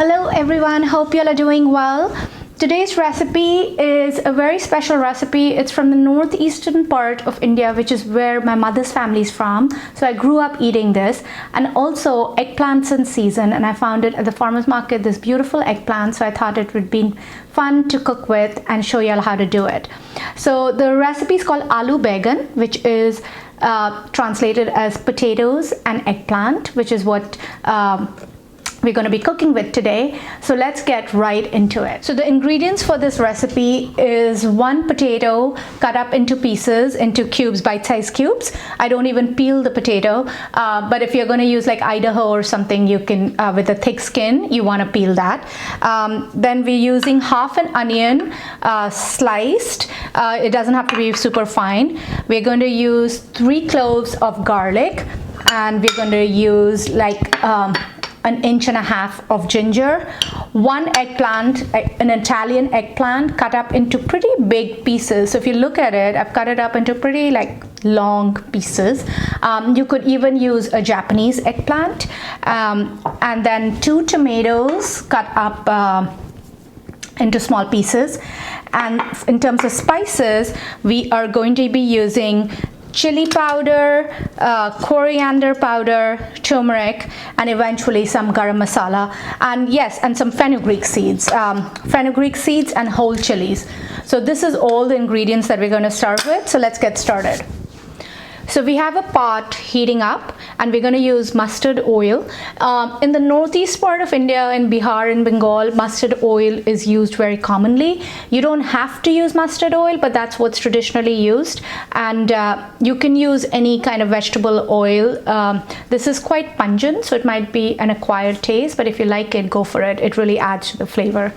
Hello everyone, hope you all are doing well. Today's recipe is a very special recipe. It's from the northeastern part of India, which is where my mother's family is from. So I grew up eating this, and also eggplants in season, and I found it at the farmer's market, this beautiful eggplant. So I thought it would be fun to cook with and show you all how to do it. So the recipe is called Aloo Bagan, which is translated as potatoes and eggplant, which is what we're going to be cooking with today. So let's get right into it. So the ingredients for this recipe is 1 potato cut up into pieces, into cubes, bite-sized cubes. I don't even peel the potato, but if you're going to use like Idaho or something, you can with a thick skin, you want to peel that. Then we're using half an onion sliced. It doesn't have to be super fine. We're going to use 3 cloves of garlic, and we're going to use like 1.5 inches of ginger, 1 eggplant, an Italian eggplant cut up into pretty big pieces. So if you look at it, I've cut it up into pretty like long pieces. You could even use a Japanese eggplant, and then 2 tomatoes cut up into small pieces. And in terms of spices, we are going to be using chili powder, coriander powder, turmeric, and eventually some garam masala, and yes, and some fenugreek seeds, and whole chilies. So this is all the ingredients that we're going to start with. So let's get started. So we have a pot heating up, and we're going to use mustard oil. In the northeast part of India, in Bihar and Bengal, mustard oil is used very commonly. You don't have to use mustard oil, but that's what's traditionally used. And you can use any kind of vegetable oil. This is quite pungent, so it might be an acquired taste, but if you like it, go for it. It really adds to the flavor.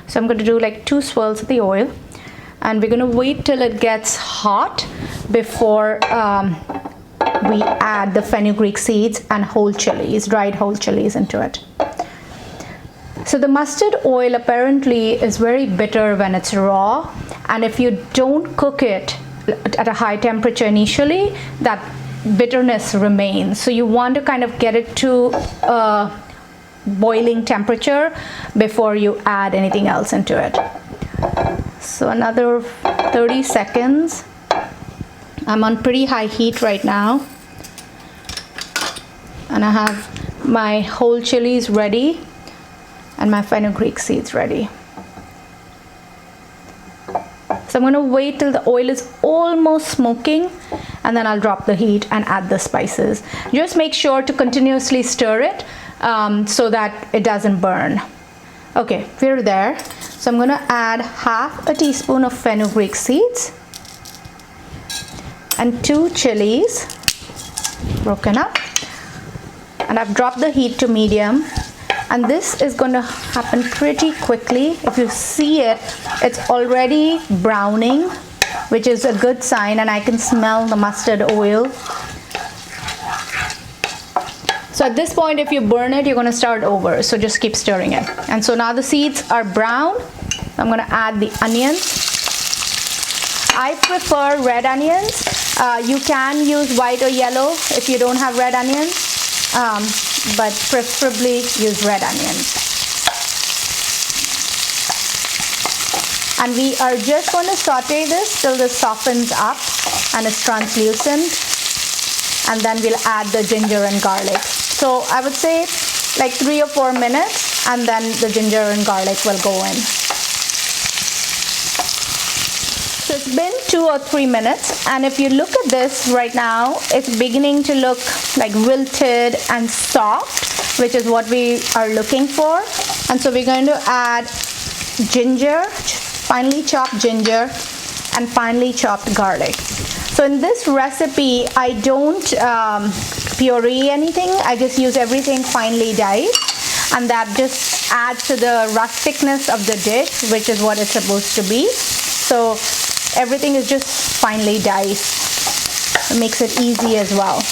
So I'm going to do like 2 swirls of the oil, and we're going to wait till it gets hot before we add the fenugreek seeds and whole chilies, dried whole chilies into it. So the mustard oil apparently is very bitter when it's raw, and if you don't cook it at a high temperature initially, that bitterness remains. So you want to kind of get it to boiling temperature before you add anything else into it. So another 30 seconds. I'm on pretty high heat right now, and I have my whole chilies ready and my fenugreek seeds ready. So I'm going to wait till the oil is almost smoking, and then I'll drop the heat and add the spices. Just make sure to continuously stir it so that it doesn't burn. Okay, we're there. So I'm going to add half a teaspoon of fenugreek seeds and 2 chilies broken up, and I've dropped the heat to medium, and this is going to happen pretty quickly. If you see it, it's already browning, which is a good sign, and I can smell the mustard oil. So at this point, if you burn it, you're going to start over. So just keep stirring it. And so now the seeds are brown. I'm going to add the onions. I prefer red onions. You can use white or yellow if you don't have red onions, but preferably use red onions. And we are just going to saute this till this softens up and it's translucent, and then we'll add the ginger and garlic. So I would say like 3 or 4 minutes, and then the ginger and garlic will go in. So it's been 2 or 3 minutes, and if you look at this right now, it's beginning to look like wilted and soft, which is what we are looking for. And so we're going to add ginger, finely chopped ginger, and finely chopped garlic. So in this recipe, I don't puree anything. I just use everything finely diced, and that just adds to the rusticness of the dish, which is what it's supposed to be. So everything is just finely diced. It makes it easy as well.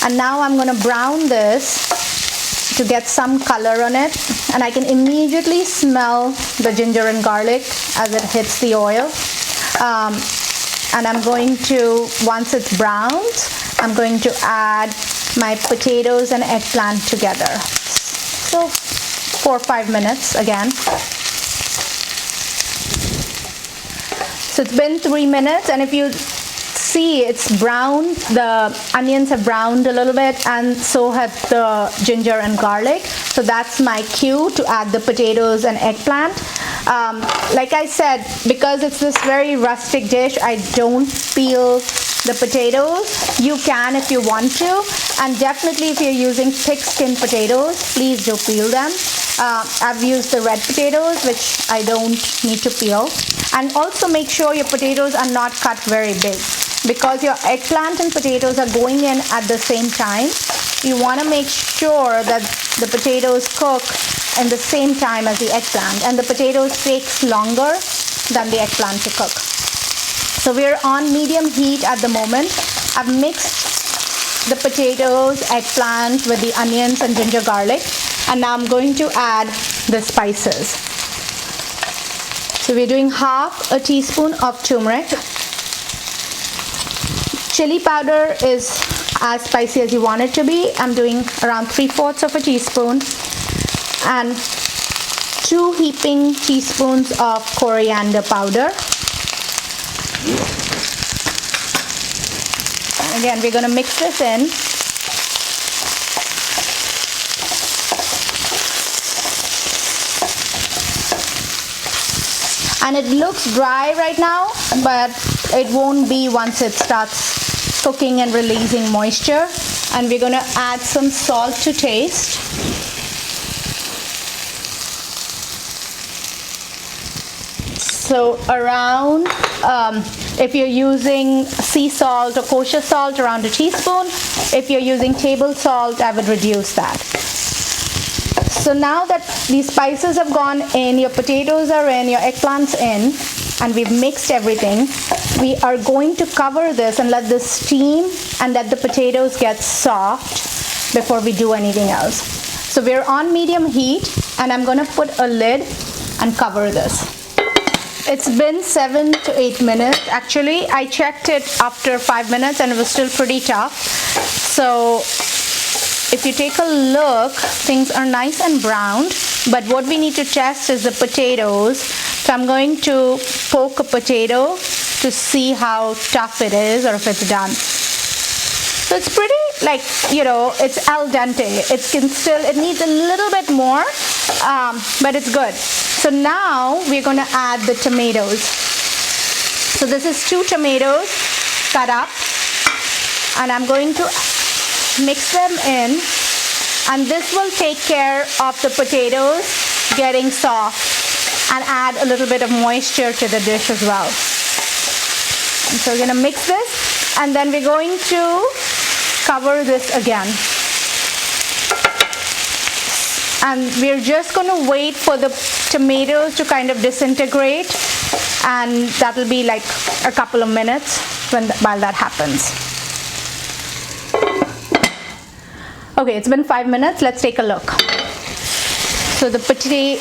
And now I'm going to brown this to get some color on it, and I can immediately smell the ginger and garlic as it hits the oil. And I'm going to, once it's browned, I'm going to add my potatoes and eggplant together. So 4 or 5 minutes again. So it's been 3 minutes, and if you see, it's brown, the onions have browned a little bit, and so have the ginger and garlic. So that's my cue to add the potatoes and eggplant. Like I said, because it's this very rustic dish, I don't peel the potatoes. You can if you want to, and definitely if you're using thick skinned potatoes, please do peel them. I've used the red potatoes, which I don't need to peel. And also make sure your potatoes are not cut very big, because your eggplant and potatoes are going in at the same time. You want to make sure that the potatoes cook in the same time as the eggplant, and the potatoes takes longer than the eggplant to cook. So we're on medium heat at the moment. I've mixed the potatoes, eggplant with the onions and ginger garlic, and now I'm going to add the spices. So we're doing half a teaspoon of turmeric. Chili powder is as spicy as you want it to be. I'm doing around 3/4 of a teaspoon, and 2 heaping teaspoons of coriander powder. And again, we're going to mix this in. And it looks dry right now, but it won't be once it starts cooking and releasing moisture. And we're going to add some salt to taste. So around, if you're using sea salt or kosher salt, around a teaspoon. If you're using table salt, I would reduce that. So now that these spices have gone in, your potatoes are in, your eggplant's in, and we've mixed everything, we are going to cover this and let this steam and let the potatoes get soft before we do anything else. So we're on medium heat, and I'm going to put a lid and cover this. It's been 7 to 8 minutes. Actually, I checked it after 5 minutes and it was still pretty tough. So if you take a look, things are nice and browned, but what we need to test is the potatoes. So I'm going to poke a potato to see how tough it is or if it's done. So it's pretty, like, you know, it's al dente. It needs a little bit more, but it's good. So now we're going to add the tomatoes. So this is 2 tomatoes cut up, and I'm going to mix them in, and this will take care of the potatoes getting soft and add a little bit of moisture to the dish as well. And so we're going to mix this, and then we're going to cover this again. And we're just going to wait for the tomatoes to kind of disintegrate, and that'll be like a couple of minutes while that happens. Okay, it's been 5 minutes. Let's take a look. So the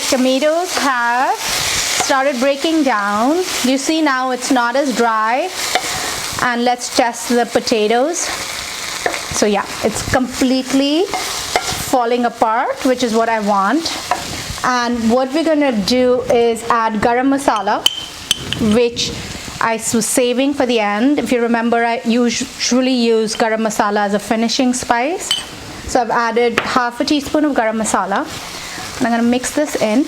tomatoes have started breaking down. You see now it's not as dry. And let's test the potatoes. So yeah, it's completely falling apart, which is what I want. And what we're gonna do is add garam masala, which I was saving for the end. If you remember, I usually use garam masala as a finishing spice. So I've added half a teaspoon of garam masala, and I'm going to mix this in.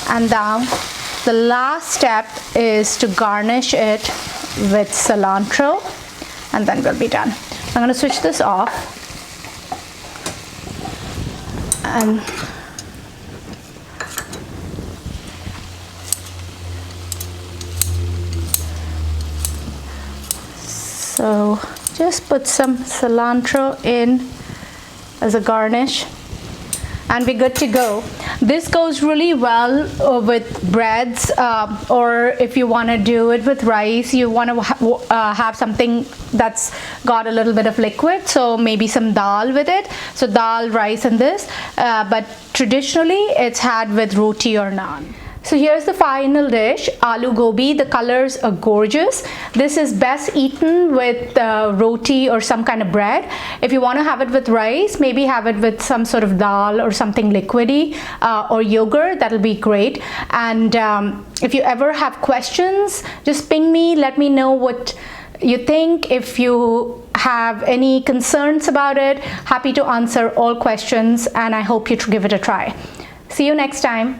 And now the last step is to garnish it with cilantro, and then we'll be done. I'm going to switch this off, and so just put some cilantro in as a garnish, and we're good to go. This goes really well with breads, or if you want to do it with rice, you want to have something that's got a little bit of liquid, so maybe some dal with it. So dal, rice, and this, but traditionally it's had with roti or naan. So here's the final dish, aloo gobi. The colors are gorgeous. This is best eaten with roti or some kind of bread. If you want to have it with rice, maybe have it with some sort of dal or something liquidy or yogurt. That'll be great. And if you ever have questions, just ping me. Let me know what you think. If you have any concerns about it, happy to answer all questions, and I hope you give it a try. See you next time.